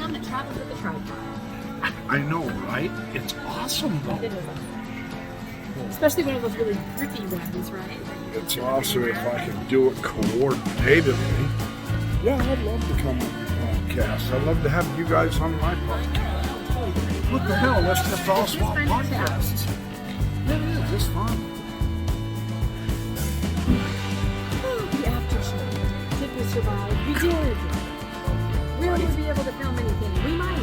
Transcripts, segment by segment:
man that travels with a tripod. I know, right? It's awesome, though. It is awesome. Especially one of those really grippy ones, right? It's awesome if I can do it coordinatedly. Yeah, I'd love to come on your podcast. I'd love to have you guys on my podcast. What the hell? That's just all small podcasts. Yeah, it is. It's fun. The after show. Did we survive? We did. Will we be able to film anything? We might.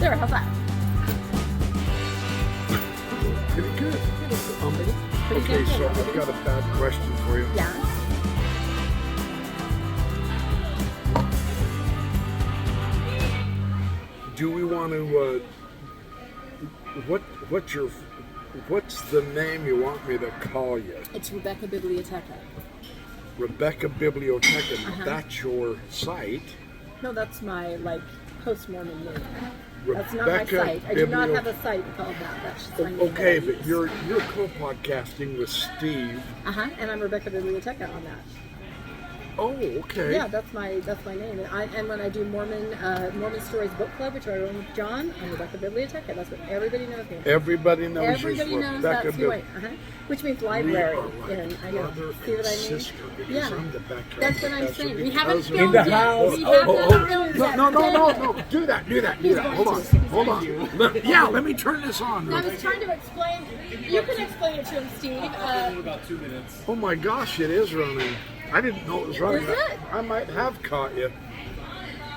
There, how's that? Pretty good. Pretty Okay, good. so I've got a bad question for you. Yeah. Do we want to? What's the name you want me to call you? It's Rebecca Bibliotecha. Rebecca Bibliotecha. That's your site. No, that's my post-Mormon name. That's Rebecca not my site. I do not have a site called that. That's just my name. Okay, but you're co-podcasting with Steve. And I'm Rebecca Bibliotecha on that. Oh, okay. Yeah, that's my name. And when I do Mormon Stories Book Club, which I run with John, I'm Rebecca Biblioteca. That's what everybody knows me. Everybody knows Everybody knows that's who I which means library. I know. See what I mean? Yeah. That's what I'm saying. We haven't filmed yet. We haven't filmed yet. No. Do that. Hold on. Yeah, let me turn this on. I was trying to explain. You can explain it to him, Steve. About 2 minutes. Oh my gosh, it is running. I didn't know it was running. Is it? I might have caught you.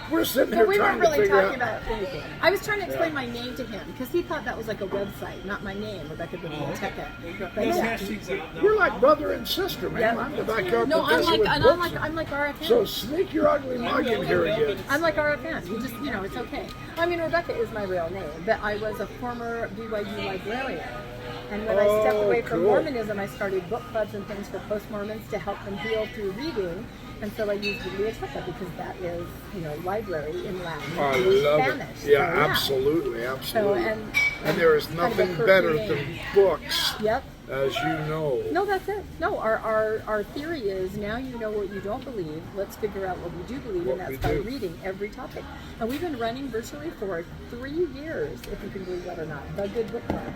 We're sitting here But we trying weren't to really figure talking out. about anything. I was trying to explain my name to him because he thought that was like a website, not my name, Rebecca Biblioteca. But yeah. We're like brother and sister, man. Yeah. I'm the backyard No, professor with books. I'm like RFN. So sneak your ugly mug in here again. I'm like RFN. You just, it's okay. I mean, Rebecca is my real name, but I was a former BYU librarian. And when I stepped away from Mormonism, I started book clubs and things for post-Mormons to help them heal through reading. And so I used Biblioteca because that is, library in Latin I and love Spanish. it. Yeah, absolutely. So, and there is nothing better than books, as you know. No, that's it. No, our theory is now you know what you don't believe. Let's figure out what we do believe, and that's by reading every topic. And we've been running virtually for 3 years, if you can believe that or not. The Good Book Club.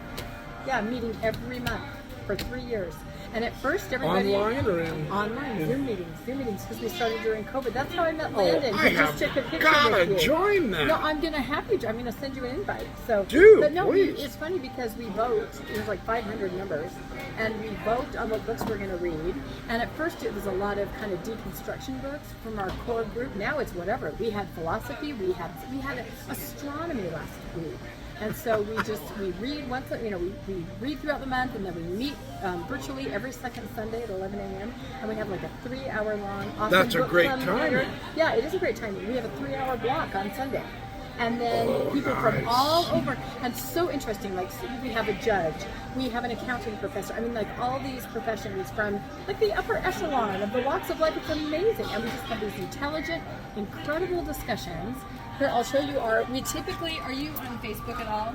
Yeah, meeting every month for 3 years. And at first, everybody... Online or in? Online, Zoom meetings, because we started during COVID. That's how I met Landon. I just took a picture gotta with you. join that. No, I'm going to have you. I'm going to send you an invite. So, do, but no, please. It's funny because we vote. There's like 500 members. And we vote on what books we're going to read. And at first, it was a lot of kind of deconstruction books from our core group. Now it's whatever. We had philosophy. We had astronomy last week. And so we read once, we read throughout the month, and then we meet virtually every second Sunday at 11 a.m. And we have like a 3-hour long awesome That's a book great club time. later. Yeah, it is a great time. We have a 3-hour block on Sunday. And then people from all over, and so interesting, like we have a judge, we have an accounting professor, all these professions from the upper echelon of the walks of life. It's amazing. And we just have these intelligent, incredible discussions. Here, I'll show you are you on Facebook at all?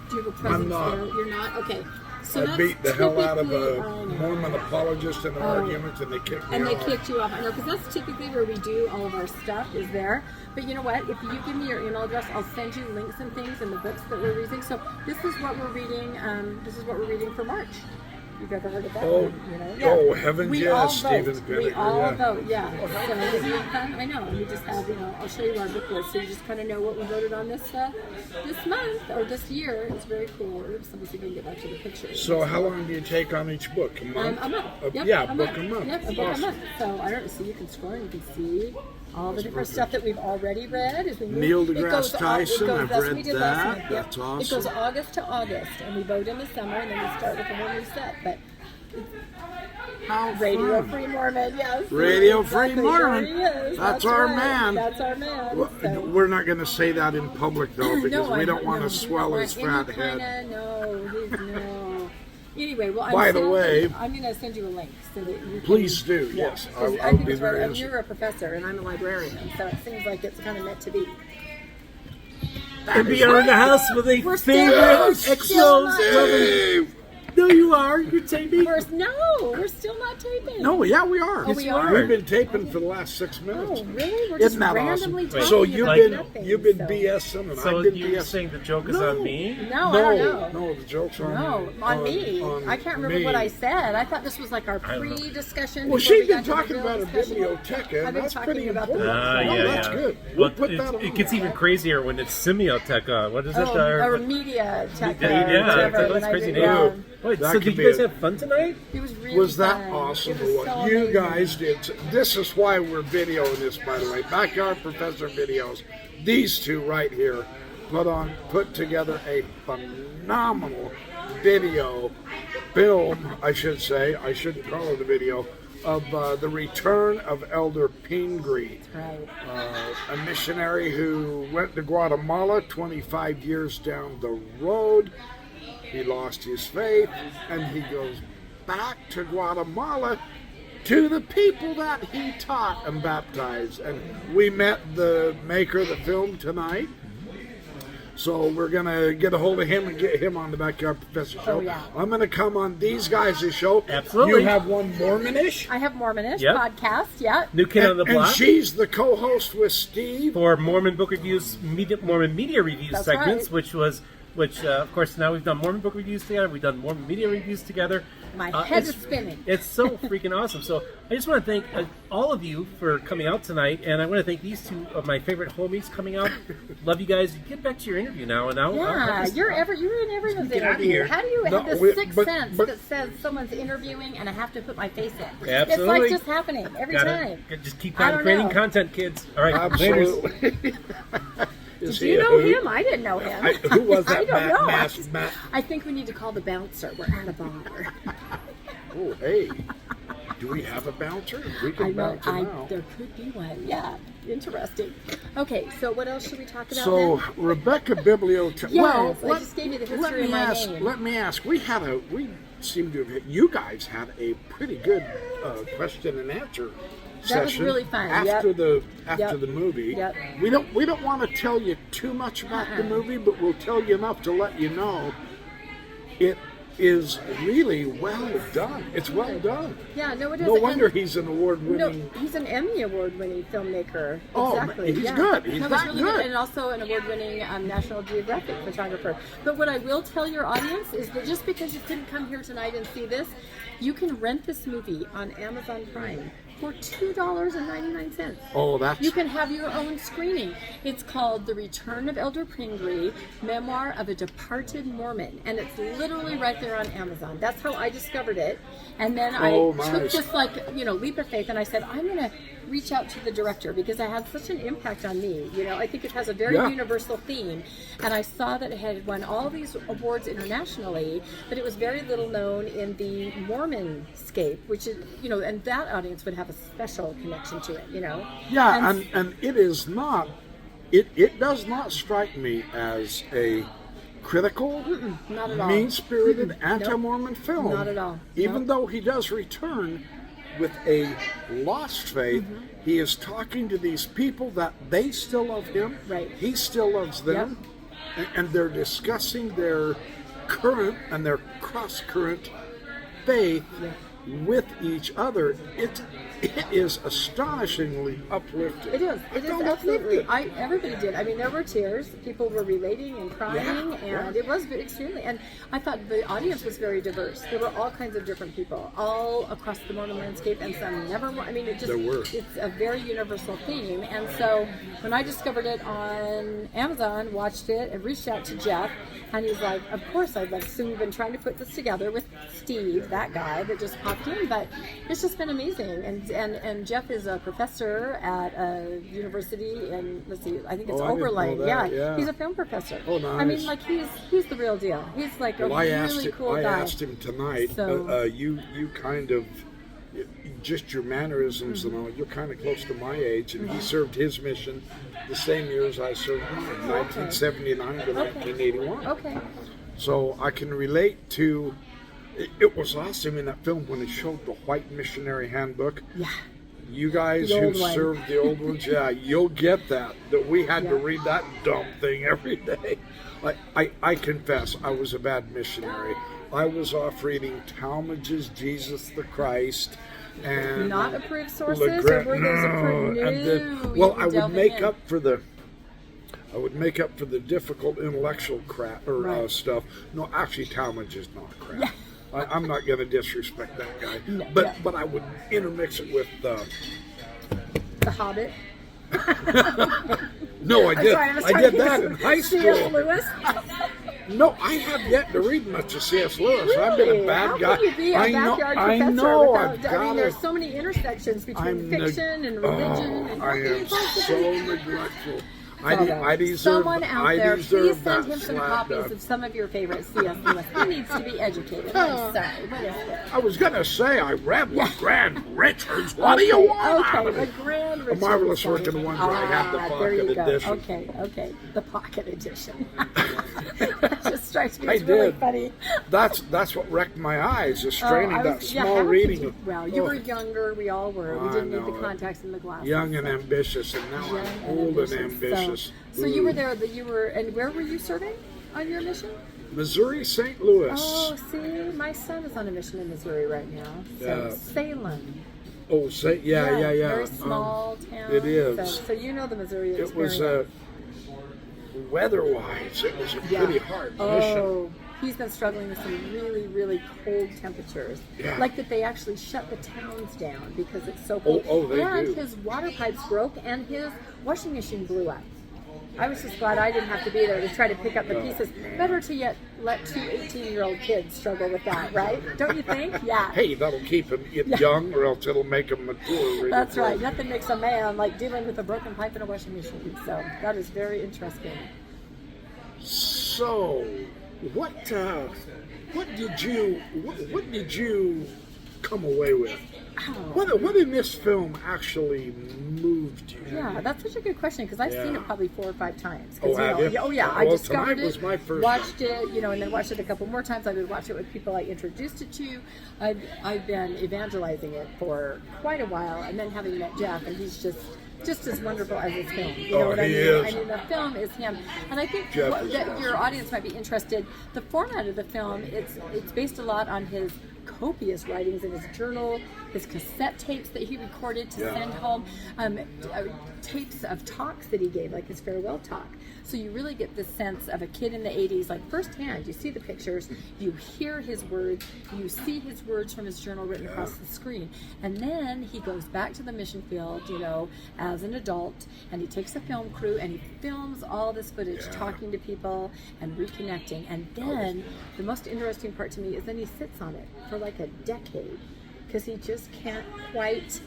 Do you have a presence I'm not. there? You're not? Okay. So I beat the hell out of a typically- Mormon apologist in an argument, and they kicked me And they off. kicked you off. I know, because that's typically where we do all of our stuff is there. But you know what? If you give me your email address, I'll send you links and things and the books that we're reading. So this is what we're reading. This is what we're reading for March. You've ever heard of that? Heavens, we yes, all Stephen vote. We Vinegar, all vote, yeah. So isn't it fun? I know. And we just have, I'll show you our book list, so you just kind of know what we voted on this month or this year. It's very cool. Oops, let me see if we can get back to the pictures. So how long do you take on each book? A month? A month. Yep, yeah, a book month. a month. Yep, a book a month. So I don't see. You can scroll and you can see all the different stuff that we've already read. As we move. Neil deGrasse Tyson, I've that's read what we did that. last month. Yep. That's awesome. It goes August to August, and we vote in the summer, and then we start with a whole new set. But How Radio fun. Free Mormon, yes. Radio Free Mormon. There he is. That's our right. man. That's our man. Well, So. We're not going to say that in public, though, because we don't want to swell his fat head. No. Anyway, well, By the way, I'm going to send you a link so that you can... Please do, yes. I I'll think be it's very right. interested. You're a professor, and I'm a librarian, so it seems like it's kind of meant to be. And we are in the house with a We're favorite still exos. Steve! No, you are. You're taping. We're still not taping. No, yeah, we are. Oh, we are? We've been taping for the last 6 minutes. Oh, really? We're Isn't just that randomly awesome? talking So about nothing, you've been so. BSing and So I've been you're BSing. saying the joke is on me? No, I don't know. No, the joke's on No, on me. on I can't remember me. what I said. I thought this was like our I don't know. pre-discussion. Well, before we she's been got to the talking real about a discussion. biblioteca, I've and been that's talking pretty about the important. Yeah, That's good. Well, We'll put that on. it gets even crazier when it's Semioteca. What is it? Or media tech. Yeah, whatever, that's crazy when I name. did, Wait, That so could did be you guys it. have fun tonight? It was really Was that fun. awesome? It was What so you amazing. guys did. This is why we're videoing this, by the way. Backyard Professor videos. These two right here put together a phenomenal film, I should say. I shouldn't call it a video. Of the return of Elder Pingree, Right. a missionary who went to Guatemala 25 years down the road. He lost his faith, and he goes back to Guatemala to the people that he taught and baptized. And we met the maker of the film tonight. So we're going to get a hold of him and get him on the Backyard Professor show. Oh, yeah. I'm going to come on these guys' show. Absolutely. You have one Mormonish. I have Mormonish Yep. podcast, yeah. New kid on the And block. she's the co-host with Steve. For Mormon Book Reviews, Mormon Media Reviews That's segments, right. which of course now we've done Mormon Book Reviews together, we've done Mormon Media Reviews together. My head it's- is spinning. It's so freaking awesome. So I just want to thank all of you for coming out tonight, and I want to thank these two of my favorite homies coming out. Love you guys. Get back to your interview now, and I'll Yeah, you're in everyone's get out of interview. here. How do you No, have this sixth but- sense but- that says someone's interviewing and I have to put my face in? Absolutely. It's like just happening every time. Just keep I on don't creating know. content, kids. All right, later. Absolutely. Is Do he you a know hoot? him? I didn't know him. Who was that? I don't know. Matt? I think we need to call the bouncer. We're at a bar. Oh, hey. Do we have a bouncer? We I can know. bounce him now. There could be one. Yeah. Interesting. Okay, so what else should we talk about So, then? Rebecca Bibliotecha. Yes, well, I just gave you the history of my name. Let me ask. We seem to have. You guys had a pretty good question and answer That was session really fun. after Yep. the movie. Yep. We don't want to tell you too much about the movie, but we'll tell you enough to let you know it is really well done. It's well done. Yeah, no, it is. No And- wonder he's an award-winning. No, he's an Emmy Award-winning filmmaker. Oh, exactly. he's yeah. good. He's no, that really good. and also an award-winning National Geographic photographer. But what I will tell your audience is that just because you couldn't come here tonight and see this, you can rent this movie on Amazon Prime for $2.99. Oh, that's You can have your own screening. It's called The Return of Elder Pingree, Memoir of a Departed Mormon. And it's literally right there on Amazon. That's how I discovered it. And then I Oh, took nice. this leap of faith and I said, I'm going to reach out to the director because it had such an impact on me. I think it has a very Yeah. universal theme. And I saw that it had won all these awards internationally, but it was very little known in the Mormon scape, which is, and that audience would have a special connection to it, Yeah, And and it is not. It does not strike me as a critical, not at all. mean-spirited anti-Mormon film. Not at all. Even Nope. though he does return with a lost faith, he is talking to these people that they still love him. Right. He still loves them, and they're discussing their current and their cross-current faith with each other. It is astonishingly uplifting. It is. I It is found absolutely. uplifting. Everybody did. I mean, there were tears. People were relating and crying, Yeah, and it was extremely. And I thought the audience was very diverse. There were all kinds of different people, all across the Mormon landscape, and some never. I mean, it just. There were. It's a very universal theme. And so when I discovered it on Amazon, watched it, and reached out to Jeff, and he's like, "Of course I'd like." So we've been trying to put this together with Steve, that guy that just popped in, but it's just been amazing. And Jeff is a professor at a university in, let's see, I think it's Oh, I didn't know Oberlin. that, yeah. He's a film professor. Oh, nice. I mean, like he's the real deal. He's like a Well, I really cool I guy. asked him tonight. So- You kind of, just your mannerisms and all. You're kind of close to my age, and he served his mission the same year as I served mine, 1979 to 1981. Okay. So I can relate to. It was awesome in that film when it showed the White Missionary Handbook. Yeah. You guys The who old one. served the old ones, yeah, you'll get that we had to Yeah. read that dumb thing every day. Like I confess, I was a bad missionary. I was off reading Talmage's Jesus the Christ. And not approved sources, or were those approved? Well, I would make up for the difficult intellectual crap or stuff. No, actually, Talmage is not crap. Yeah. I'm not going to disrespect that guy, No, but I would intermix it with. The Hobbit. No, I did. Sorry, I did that in high school. C.S. Lewis. No, I have yet to read much of C.S. Lewis. Really? I've been a bad guy. How can you be a backyard professor I've without, I mean, there's so many intersections between fiction and religion. And I am so neglectful. I deserve. Someone out there, please send him some slap copies that. of some of your favorite C.S. Lewis. He needs to be educated. I'm sorry. What is this? I was gonna say I read Grand Richards. What do you want? Okay, the Grand Richards. A Marvelous Work in Wonder. I have the there you pocket go. edition. Okay, the pocket edition. That just strikes me I as really did. funny. That's what wrecked my eyes, is straining that small how could reading. you, well, you were younger. We all were. We didn't need the contacts and the glasses. Young and ambitious, and now Young I'm old and ambitious. So you were there. And where were you serving on your mission? Missouri, St. Louis. Oh, see, my son is on a mission in Missouri right now. So Salem. Oh, yeah. Very small town. It is. So you know the Missouri experience. It was weather-wise, it was a pretty hard mission. Oh, he's been struggling with some really, really cold temperatures. Yeah. Like that they actually shut the towns down because it's so cold. Oh, they and do. his water pipes broke and his washing machine blew up. I was just glad I didn't have to be there to try to pick up the pieces. Better to yet let two 18-year-old kids struggle with that, right? Don't you think? Yeah. Hey, that'll keep him young, or else it'll make him mature. Really. That's right. Nothing makes a man like dealing with a broken pipe in a washing machine. So that is very interesting. So, what did you come away with? What in this film actually moved you? Yeah, that's such a good question because I've seen it probably 4 or 5 times. Oh, have you? Oh, yeah. Well, I discovered tonight was my first watched it, and then watched it a couple more times. I would watch it with people I introduced it to. I've been evangelizing it for quite a while, and then having met Jeff, and he's just as wonderful as his film. You know what I mean? Is. I mean, the film is him, and I think that your audience might be interested. The format of the film, it's based a lot on his copious writings in his journal, his cassette tapes that he recorded to send home, tapes of talks that he gave, like his farewell talk. So you really get this sense of a kid in the 80s, like firsthand. You see the pictures, you hear his words, you see his words from his journal written across the screen. And then he goes back to the mission field, as an adult, and he takes a film crew and he films all this footage, talking to people and reconnecting. And then the most interesting part to me is then he sits on it for like a decade, because he just can't quite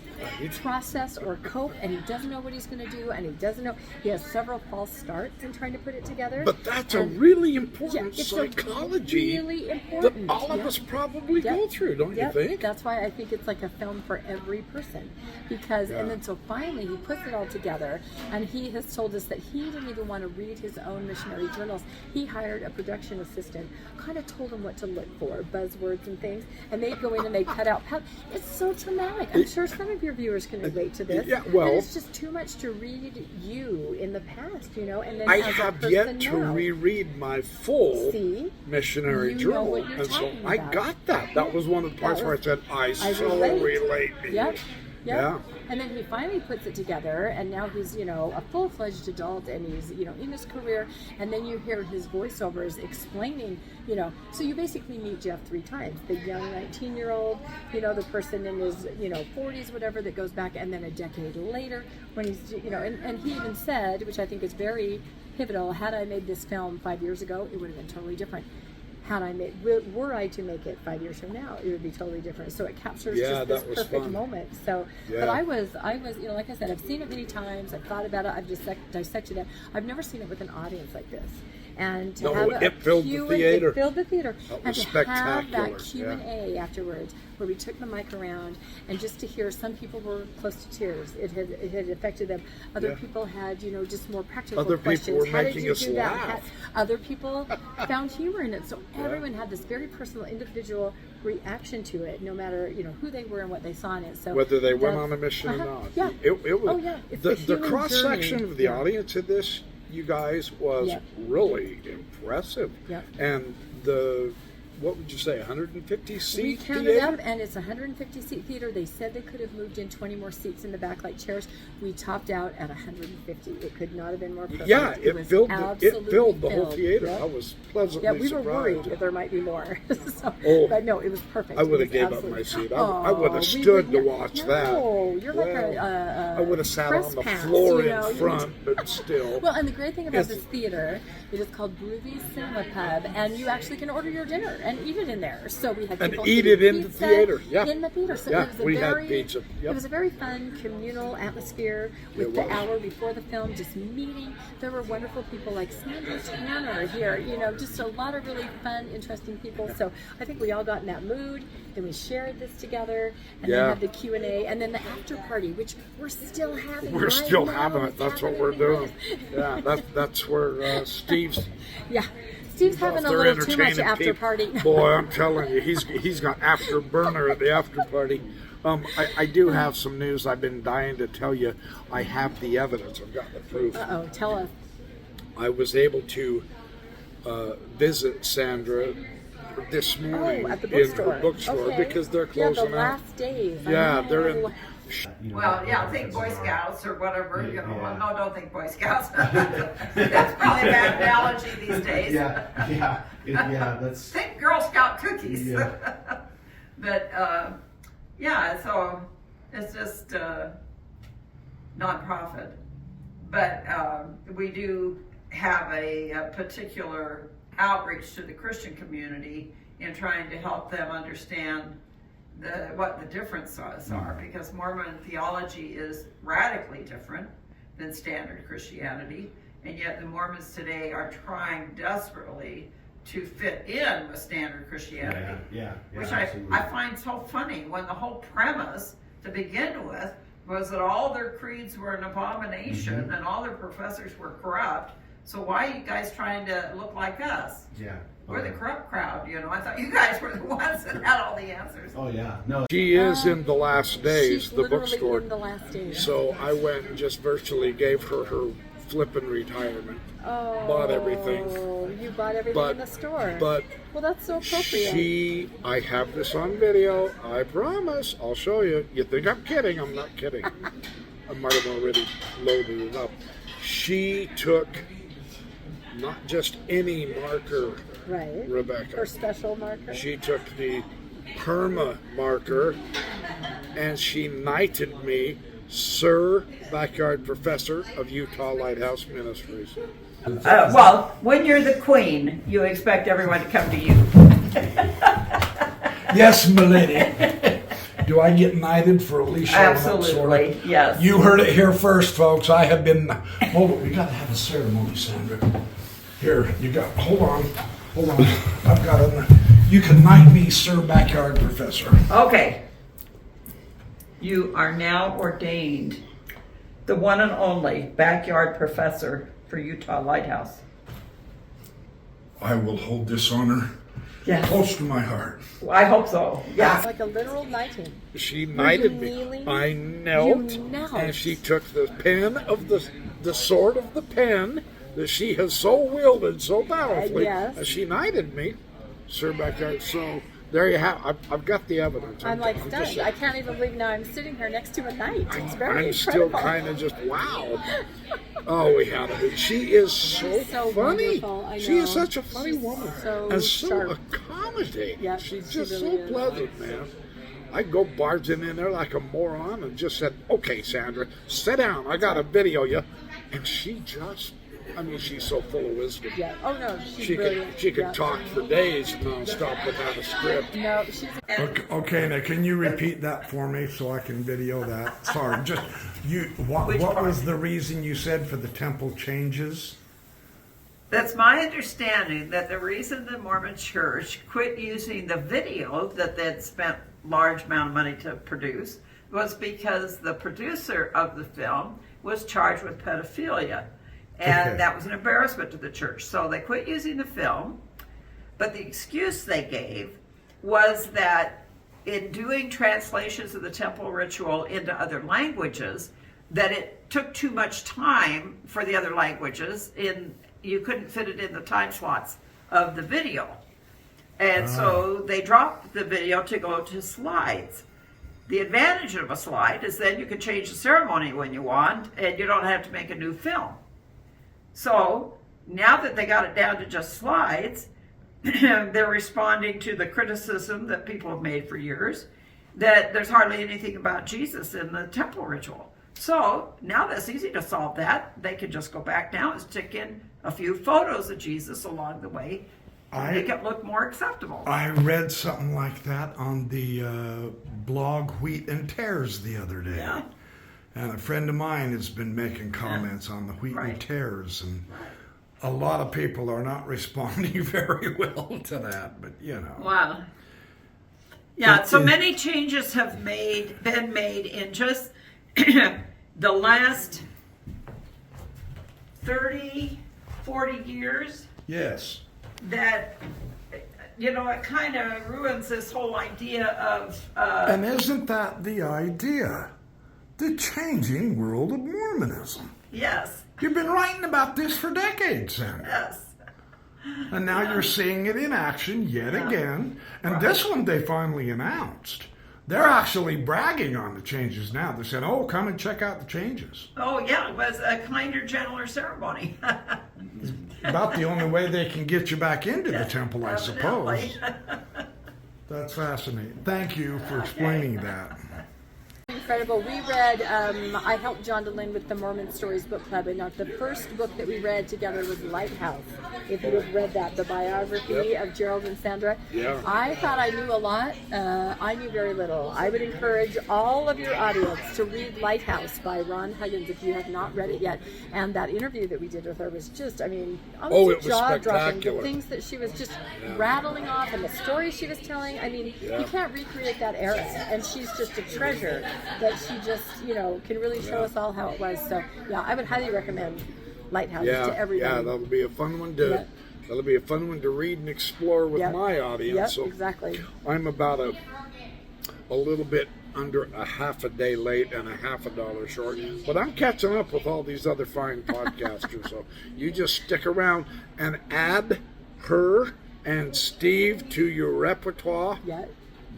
process or cope, and he doesn't know what he's going to do, and he doesn't know. He has several false starts in trying to put it together. But that's a really important psychology really important that all of us probably go through, don't you think? That's why I think it's like a film for every person. Because, and then so finally he puts it all together, and he has told us that he didn't even want to read his own missionary journals. He hired a production assistant, kind of told him what to look for, buzzwords and things, and they'd go in and they'd cut out. It's so traumatic. I'm sure some of your viewers can relate to this. Yeah, well, and it's just too much to read you in the past, and then I as have a yet person to now. read my full missionary You know journal, what you're and so talking I about. got that. That was one of the parts where I said, I so relate. Yep. Yeah. And then he finally puts it together, and now he's, a full-fledged adult, and he's, in his career, and then you hear his voiceovers explaining, so you basically meet Jeff 3 times. The young 19-year-old, the person in his, 40s, whatever, that goes back, and then a decade later, when he's, and he even said, which I think is very pivotal, had I made this film 5 years ago, it would have been totally different. Were I to make it 5 years from now, it would be totally different. So it captures just this perfect moment. So, but I was, like I said, I've seen it many times. I've thought about it. I've dissected it. I've never seen it with an audience like this. And to have it filled the theater. It filled the theater. That and was to have spectacular. that Q&A afterwards, where we took the mic around, and just to hear, some people were close to tears. It had affected them. Other people had, just more practical questions. People were How did making you us do that? laugh. Other people found humor in it. So everyone had this very personal, individual reaction to it, no matter who they were and what they saw in it. So whether they went on a mission or not. Yeah. It was It's the cross section of the audience in this, you guys, was really impressive. Yep. And the what would you say, 150 seat We counted theater? up, and it's a 150-seat theater. They said they could have moved in 20 more seats in the back, like chairs. We topped out at 150. It could not have been more perfect. Yeah, it was filled absolutely the whole theater. Yep. I was pleasantly Yeah, we were surprised. worried that there might be more. So, Oh. but no, it was perfect. I would have It gave was up my absolutely- seat. I would have we stood to would- watch no, that. You're like I would have sat press on the pass, floor you know, in front, but still. Well, and the great thing about It's- this theater, it is called Groovy's Cinema Pub, and you actually can order your dinner and eat it in there. So we had And people eat eating it in the pizza theater, yeah. in the theater. So Yeah, it was a we had very, pizza, yep. It was a very fun communal atmosphere with It the was. hour before the film, just meeting. There were wonderful people like Sandra Tanner here. You know, just a lot of really fun, interesting people. So I think we all got in that mood. Then we shared this together, and Yeah. then had the Q&A, and then the after party, which we're still having. We're right still now. having it. It's That's what happening we're doing. right Yeah, that's where Steve's. Yeah, Steve's having a They're little too much entertaining after people. party. Boy, I'm telling you, he's got afterburner at the after party. I do have some news. I've been dying to tell you. I have the evidence. I've got the proof. Uh-oh, tell us. I was able to visit Sandra this morning At the in bookstore. her bookstore Okay. because they're Yeah, closing the out. last days. I Yeah, know. they're in. Well, yeah, think Boy Scouts or whatever, you know. Well, no, don't think Boy Scouts. That's probably a bad analogy these days. That's Think Girl Scout cookies. Yeah. But, yeah, so it's just nonprofit. But we do have a particular outreach to the Christian community in trying to help them understand what the differences are, because Mormon theology is radically different than standard Christianity, and yet the Mormons today are trying desperately to fit in with standard Christianity, which I find so funny when the whole premise to begin with was that all their creeds were an abomination and all their professors were corrupt. So why are you guys trying to look like us? We're the corrupt crowd, you know. I thought you guys were the ones that had all the answers. Oh yeah, no. She is in the last days, She's the literally bookstore. in the last days. So I went and just virtually gave her flipping retirement. Oh, bought everything. You bought everything But- in the store. But well, that's so appropriate. I have this on video. I promise. I'll show you. You think I'm kidding? I'm not kidding. I might have already loaded it up. She took not just any marker, Right. Rebecca. Her special marker. She took the perma marker and she knighted me Sir Backyard Professor of Utah Lighthouse Ministries. Well, when you're the queen, you expect everyone to come to you. Yes, milady. Do I get knighted for Alicia? Absolutely, yes. You heard it here first, folks. I have been. Hold on, we got to have a ceremony, Sandra. Here, you got. Hold on. I've got a. You can knight me, Sir Backyard Professor. Okay. You are now ordained the one and only backyard professor for Utah Lighthouse. I will hold this honor Yes. close to my heart. I hope so. It's Yeah. like a literal knighting. She knighted me. kneeling? I knelt, You knelt. and she took the pen of the sword of the pen that she has so wielded so powerfully, yes. and she knighted me, Sir Backyard. So there you have. I've got the evidence. I'm like just stunned. saying. I can't even believe now I'm sitting here next to a knight. It's very I'm still incredible. kind of just wow. Oh, we had it. She is so So funny. wonderful, I She is know. such a funny She's woman so and so sharp. accommodating. Yeah, She's she just really so is. pleasant, man. I go barging in there like a moron and just said, "Okay, Sandra, sit down. I got to video you," and she just. I mean, she's so full of wisdom. Yeah. Oh no, she's She brilliant. could Yeah. talk for days nonstop without a script. No, she's. Okay, now can you repeat that for me so I can video that? Sorry, just you. What Which part? was the reason you said for the temple changes? That's my understanding that the reason the Mormon Church quit using the video that they'd spent large amount of money to produce was because the producer of the film was charged with pedophilia. And Okay. that was an embarrassment to the church. So they quit using the film. But the excuse they gave was that in doing translations of the temple ritual into other languages, that it took too much time for the other languages. You couldn't fit it in the time slots of the video. And so they dropped the video to go to slides. The advantage of a slide is then you can change the ceremony when you want, and you don't have to make a new film. So now that they got it down to just slides, they're responding to the criticism that people have made for years, that there's hardly anything about Jesus in the temple ritual. So now that's easy to solve that. They can just go back now and stick in a few photos of Jesus along the way and make it look more acceptable. I read something like that on the blog Wheat and Tares the other day. Yeah. And a friend of mine has been making comments on the Wheat and Tares, and a lot of people are not responding very well to that, but you know. Wow. Yeah, so many changes have been made in just the last 30, 40 years. Yes. That, you know, it kind of ruins this whole idea of... and isn't that the idea? The changing world of Mormonism. Yes. You've been writing about this for decades, Sandra. Yes. And now you're seeing it in action yet again. And this one they finally announced. They're actually bragging on the changes now. They said, oh, come and check out the changes. Oh, yeah, it was a kinder, gentler ceremony. About the only way they can get you back into the temple, I suppose. That's fascinating. Thank you for explaining that. Incredible. We read, I helped John DeLynn with the Mormon Stories Book Club, and the first book that we read together was Lighthouse. If you have read that, the biography of Gerald and Sandra. Yeah. I thought I knew a lot. I knew very little. I would encourage all of your audience to read Lighthouse by Ron Huggins if you have not read it yet. And that interview that we did with her was just, I mean, it was jaw-dropping. The spectacular. things that she was just rattling off and the stories she was telling. I mean, you can't recreate that era. And she's just a treasure that she just, you know, can really show us all how it was. So, yeah, I would highly recommend Lighthouse to everybody. Yeah, that'll be a fun one to that'll be a fun one to read and explore with my audience. Yep, so exactly. I'm about a little bit under a half a day late and a half a dollar short, but I'm catching up with all these other fine podcasters. So you just stick around and add her and Steve to your repertoire. Yeah.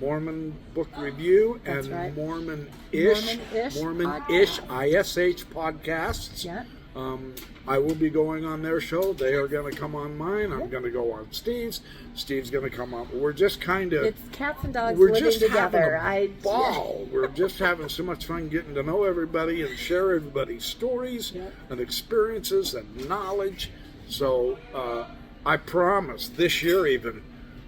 Mormon Book Review That's and right. Mormon-ish ISH podcasts. Yeah. I will be going on their show. They are going to come on mine. I'm going to go on Steve's. Steve's going to come on. We're just kind of... It's cats and dogs we're living just together. Having a ball. We're just having so much fun getting to know everybody and share everybody's stories and experiences and knowledge. So I promise this year even,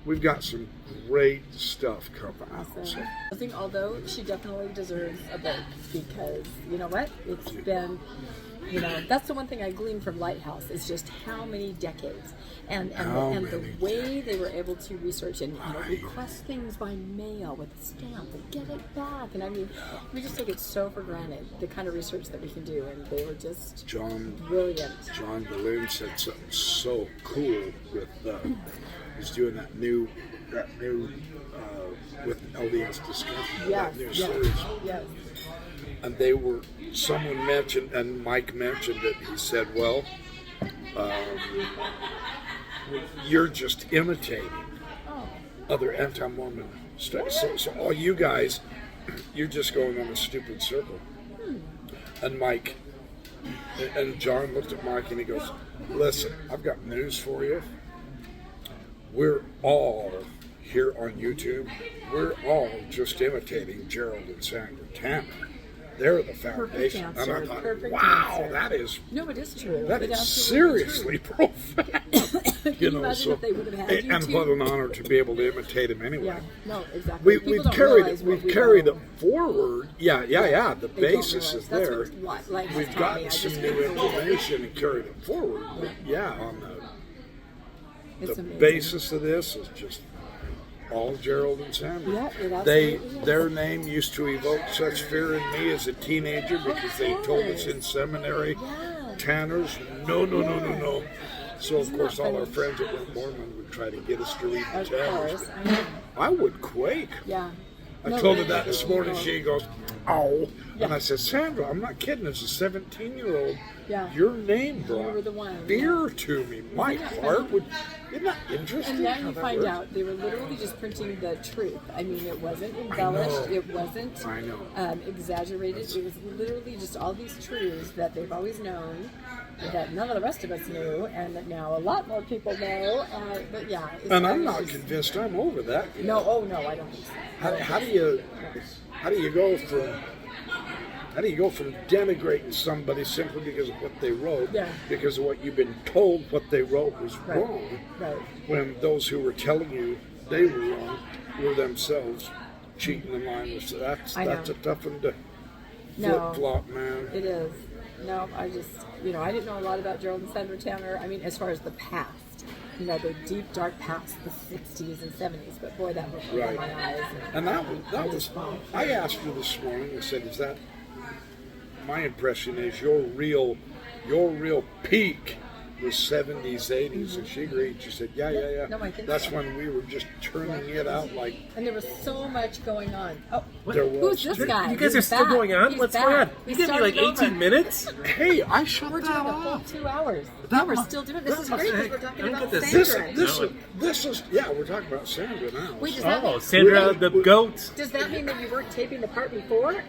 we've got some great stuff coming out. Awesome. I think although she definitely deserves a break because, you know what, it's been, you know, that's the one thing I gleaned from Lighthouse is just how many decades and the way they were able to research and, you know, request things by mail with a stamp and get it back. And I mean, we just take it so for granted, the kind of research that we can do, and they were just brilliant. John DeLynn said something so cool with he's doing that new with LDS discussion, that new series. Yes. And someone mentioned, and Mike mentioned it, he said, well, you're just imitating other anti-Mormon stuff. So all you guys, you're just going in a stupid circle. And Mike, and John looked at Mike and he goes, listen, I've got news for you. We're all here on YouTube, we're all just imitating Gerald and Sandra Tanner. They're the foundation. And I thought, wow, that is... No, it is true. That is seriously profound. You know, so, if they would have had and what an honor to be able to imitate him anyway. Yeah, no, exactly. We've carried it forward. Yeah. The basis is there. We've gotten some new information and carried it forward. But on the basis of this is just all Gerald and Sandra. Yeah, their name used to evoke such fear in me as a teenager because they told us in seminary, Tanners, no. So of course all our friends that were Mormon would try to get us to read the Tanners. I would quake. Yeah. I told her that this morning. She goes, "Oh." Yeah. And I said, Sandra, I'm not kidding. As a 17-year-old, Yeah. your name You were brought the one. fear to me. My heart would. Isn't that interesting? And now how you that find works? out they were literally just printing the truth. I mean, it wasn't embellished. know. It wasn't I know. exaggerated. It was literally just all these truths that they've always known, that none of the rest of us knew, and that now a lot more people know. But yeah. And I'm not convinced I'm over that yet. No, oh no, I don't think so. How do you go from denigrating somebody simply because of what they wrote, Yeah. because of what you've been told what they wrote was Right. wrong, Right. when those who were telling you they were wrong were themselves cheating and lying? So that's I know. a tough one to No. flip-flop, man. It is. No, I just, I didn't know a lot about Gerald and Sandra Tanner. I mean, as far as the past, the deep, dark past, the 60s and 70s. But boy, that was Right. my eyes. And that was I asked her this morning, I said, is that, my impression is your real peak was 70s, 80s, and she agreed. She said, yeah. No, I think that's so. when we were just turning it out like And there was so much going on. Oh, there was. who's this guy? You guys are He's still back. going on? He's What's back. going on? We You give me like started 18 over. minutes? Hey, I shut We're that doing a whole off. 2 hours. That We're must- still doing this. that Is must- great because we're talking I don't about get this. Sandra. This is we're talking about Sandra now. Wait, does that Oh, mean, Sandra the goat. does that mean that you weren't taping the part before?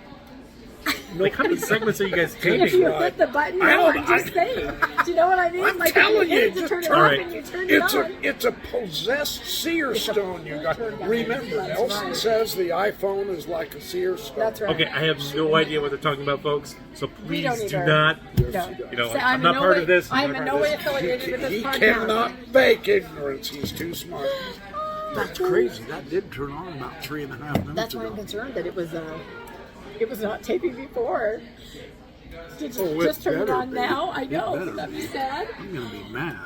Like, how many segments are you guys If you taping? right. hit the button, I no, don't- I'm just saying. Do you know what I mean? I'm like if telling you you, hit to just turn it turn off it. and you turn it on. It's a possessed seer stone you got. Turn down. Remember, That's Nelson right. says the iPhone is like a seer stone. That's right. Okay, I have no idea what they're talking about, folks. So We don't please do either. not. No. You know, So I'm in not no part way- of this. I'm in no way He, affiliated with this he podcast. cannot fake ignorance. He's too smart. That's crazy. That did turn on about 3.5 minutes That's why ago. I'm concerned that it was not taping before. Did you Oh, it just turn it better on be. now? I It know. better Would that be be. sad? I'm gonna be mad.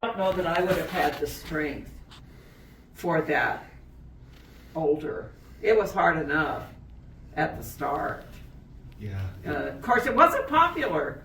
I don't know that I would have had the strength for that older. It was hard enough at the start. Yeah. Of course, it wasn't popular.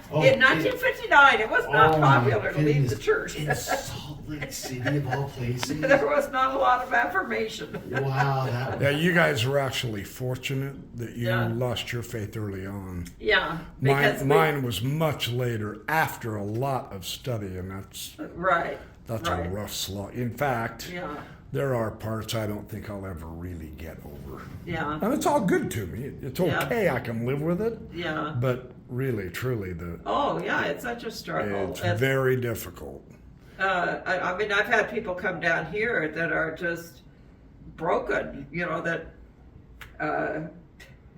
Oh, In 1959, it was not Oh, my popular to leave the goodness. church. In Salt Lake City, of all places. There was not a lot of affirmation. Wow, that Yeah, you guys were actually fortunate that you Yeah. lost your faith early on. Yeah, because Mine was much later, after a lot of study, and that's right. a right. rough slog. In fact, Yeah, there are parts I don't think I'll ever really get over. yeah, And it's all good to me. It's Yeah. okay. I can live with it. yeah. But really, truly, Oh, yeah, it's such a struggle. it's very difficult. I mean, I've had people come down here that are just broken, that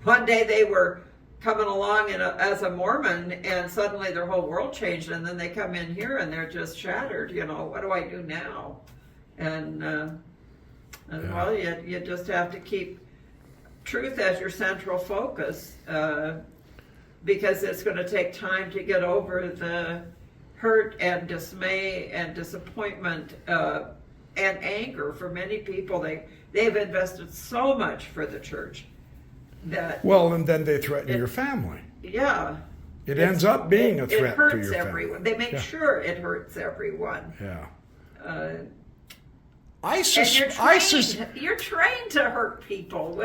one day they were coming along as a Mormon and suddenly their whole world changed, and then they come in here and they're just shattered, what do I do now? And well, you just have to keep truth as your central focus, because it's going to take time to get over the hurt and dismay and disappointment and anger for many people. They've invested so much for the church that Well, and then they threaten your family. yeah, It ends up being a it threat to hurts your family. everyone. They make Yeah. sure it hurts everyone. Yeah. And ISIS. you're trained to hurt people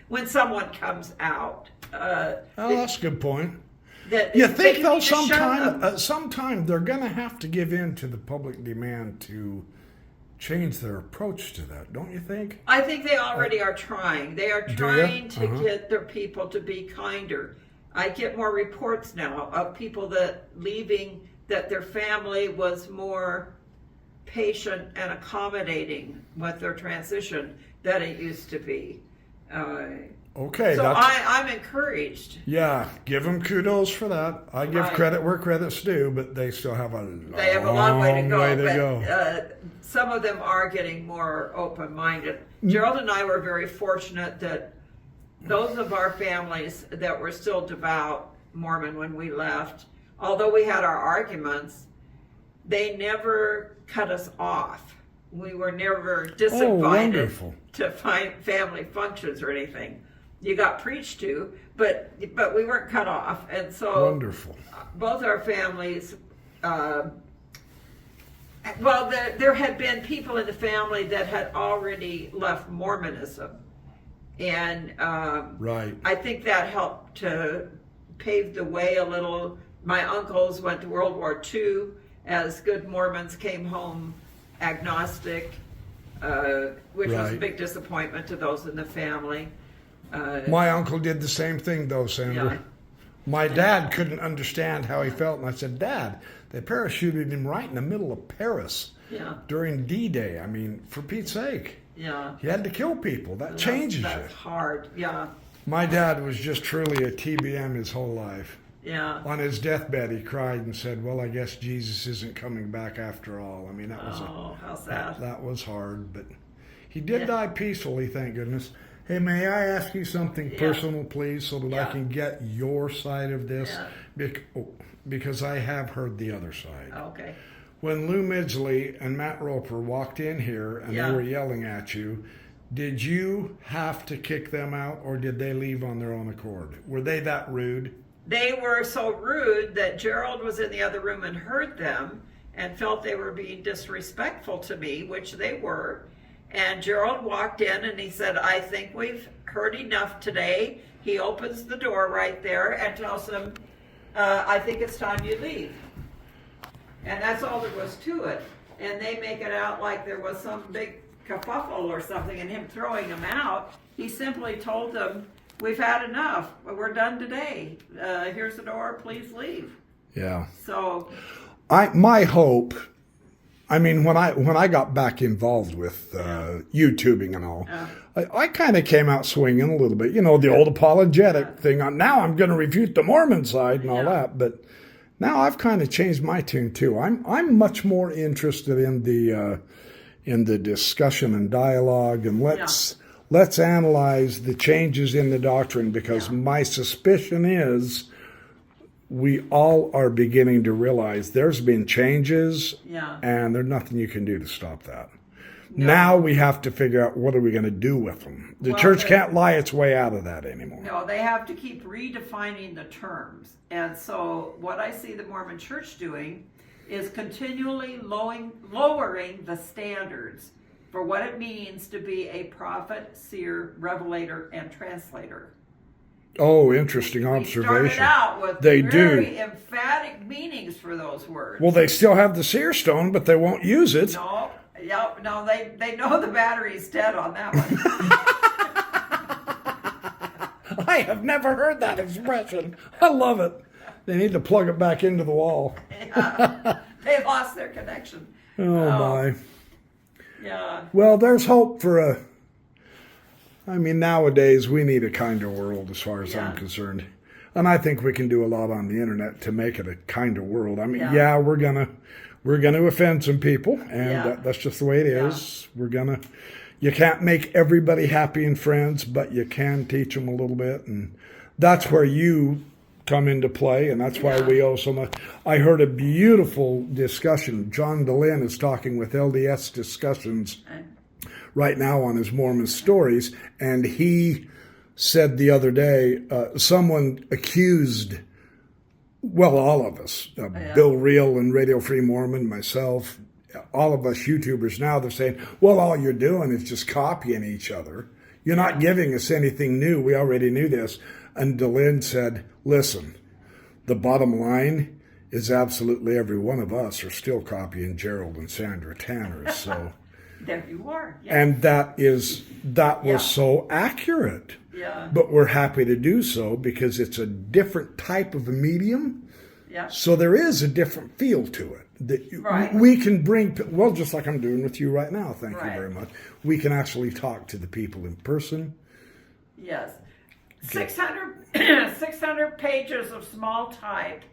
when someone comes out. Oh, that's a good point. That You think that though need to show them. sometime they're going to have to give in to the public demand to change their approach to that, don't you think? I think they already are trying. They are ya? trying to Uh-huh. get their people to be kinder. I get more reports now of people that leaving, that their family was more patient and accommodating with their transition than it used to be. Okay, So that's I'm encouraged. yeah. Give them kudos for that. I give Right. credit where credit's due, but they still have a They have a long way to go, go. but some of them are getting more open-minded. Gerald and I were very fortunate that those of our families that were still devout Mormon when we left, although we had our arguments, they never cut us off. We were never disinvited wonderful. to family functions or anything. You got preached to, but we weren't cut off, and so Wonderful. both our families. Well, there had been people in the family that had already left Mormonism, And Right. I think that helped to pave the way a little. My uncles went to World War II as good Mormons, came home agnostic, which was a Right. big disappointment to those in the family. My uncle did the same thing, though, Sandra. Yeah. My dad couldn't understand how he felt, and I said, Dad, they parachuted him right in the middle of Paris Yeah, during D-Day. I mean, for Pete's sake. yeah. He had to kill people. That changes That's you. hard. Yeah, My dad was just truly a TBM his whole life. yeah. On his deathbed, he cried and said, well, I guess Jesus isn't coming back after all. I mean, that was Oh, how sad. that was hard, but he did Yeah. die peacefully, thank goodness. Hey, may I ask you something Yeah. personal, please, so that I Yeah. can get your side of this? Yeah. Because I have heard the other side. Okay. When Lou Midgley and Matt Roper walked in here and Yeah. they were yelling at you, did you have to kick them out, or did they leave on their own accord? Were they that rude? They were so rude that Gerald was in the other room and heard them and felt they were being disrespectful to me, which they were. And Gerald walked in and he said, I think we've heard enough today. He opens the door right there and tells them, I think it's time you leave. And that's all there was to it. And they make it out like there was some big kerfuffle or something and him throwing them out. He simply told them, we've had enough. We're done today. Here's the door. Please leave. Yeah. So, My hope, I mean, when I got back involved with YouTubing and all, I kind of came out swinging a little bit. You know, the old apologetic thing. Now I'm going to refute the Mormon side and all that, but now I've kind of changed my tune too. I'm much more interested in the discussion and dialogue, and let's analyze the changes in the doctrine, because my suspicion is we all are beginning to realize there's been changes, and there's nothing you can do to stop that. Now we have to figure out, what are we going to do with them? The church can't lie its way out of that anymore. no, they have to keep redefining the terms. And so what I see the Mormon Church doing is continually lowering the standards for what it means to be a prophet, seer, revelator, and translator. Oh, interesting We observation. started out with They very do. emphatic meanings for those words. Well, they still have the seer stone, but they won't use it. No, they know the battery's dead on that one. I have never heard that expression. I love it. They need to plug it back into the wall. They lost their connection. Oh, my. Yeah. Well, there's hope for nowadays we need a kinder world as far as I'm concerned. And I think we can do a lot on the internet to make it a kinder world. I mean, we're gonna offend some people, and that's just the way it is. You can't make everybody happy and friends, but you can teach them a little bit, and that's where you come into play, and that's why we owe so much. I heard a beautiful discussion. John DeLynn is talking with LDS Discussions right now on his Mormon stories, and he said the other day, someone accused, well, all of us, Bill Reel and Radio Free Mormon, myself, all of us YouTubers now, they're saying, well, all you're doing is just copying each other. You're not giving us anything new. We already knew this. And DeLynn said, listen, the bottom line is absolutely every one of us are still copying Gerald and Sandra Tanner. So There you are. Yeah. and that was so accurate. Yeah. But we're happy to do so because it's a different type of a medium. Yeah. So there is a different feel to it. That we can bring, well, just like I'm doing with you right now. Thank you very much. We can actually talk to the people in person. Yes. 600 pages of small type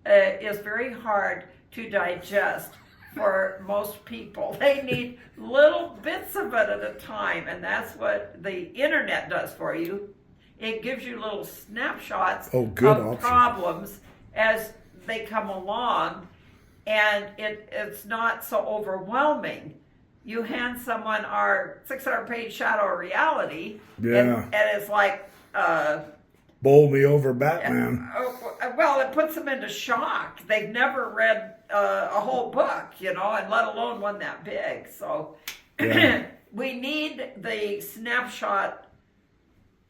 is very hard to digest for most people. They need little bits of it at a time, and that's what the internet does for you. It gives you little snapshots of problems as they come along, and it's not so overwhelming. You hand someone our 600-page shadow of reality, and it's like... bowl me over, Batman. Well, it puts them into shock. They've never read a whole book, and let alone one that big. So we need the snapshot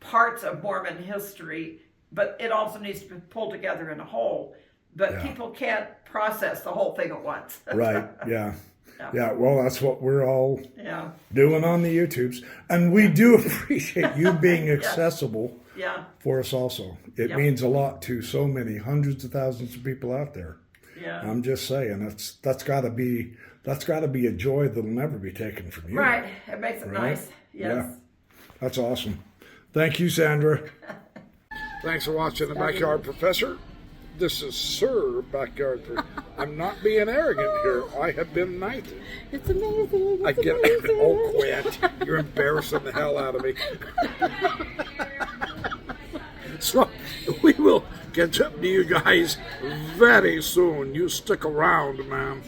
parts of Mormon history, but it also needs to be pulled together in a whole. But Yeah. people can't process the whole thing at once. Right. Yeah. Yeah. Yeah. Well, that's what we're all Yeah. doing on the YouTubes, and we do appreciate you being accessible Yeah. for us. Also, it Yeah. means a lot to so many hundreds of thousands of people out there. Yeah. I'm just saying that's got to be a joy that'll never be taken from you. Right. It makes it Right? nice. Yes. Yeah. That's awesome. Thank you, Sandra. Thanks for watching The Backyard Professor. This is Sir Backyard Professor. I'm not being arrogant here. I have been knighted. It's amazing. I It's get. amazing. Oh, quit! You're embarrassing the hell out of me. So we will catch up to you guys very soon. You stick around, man.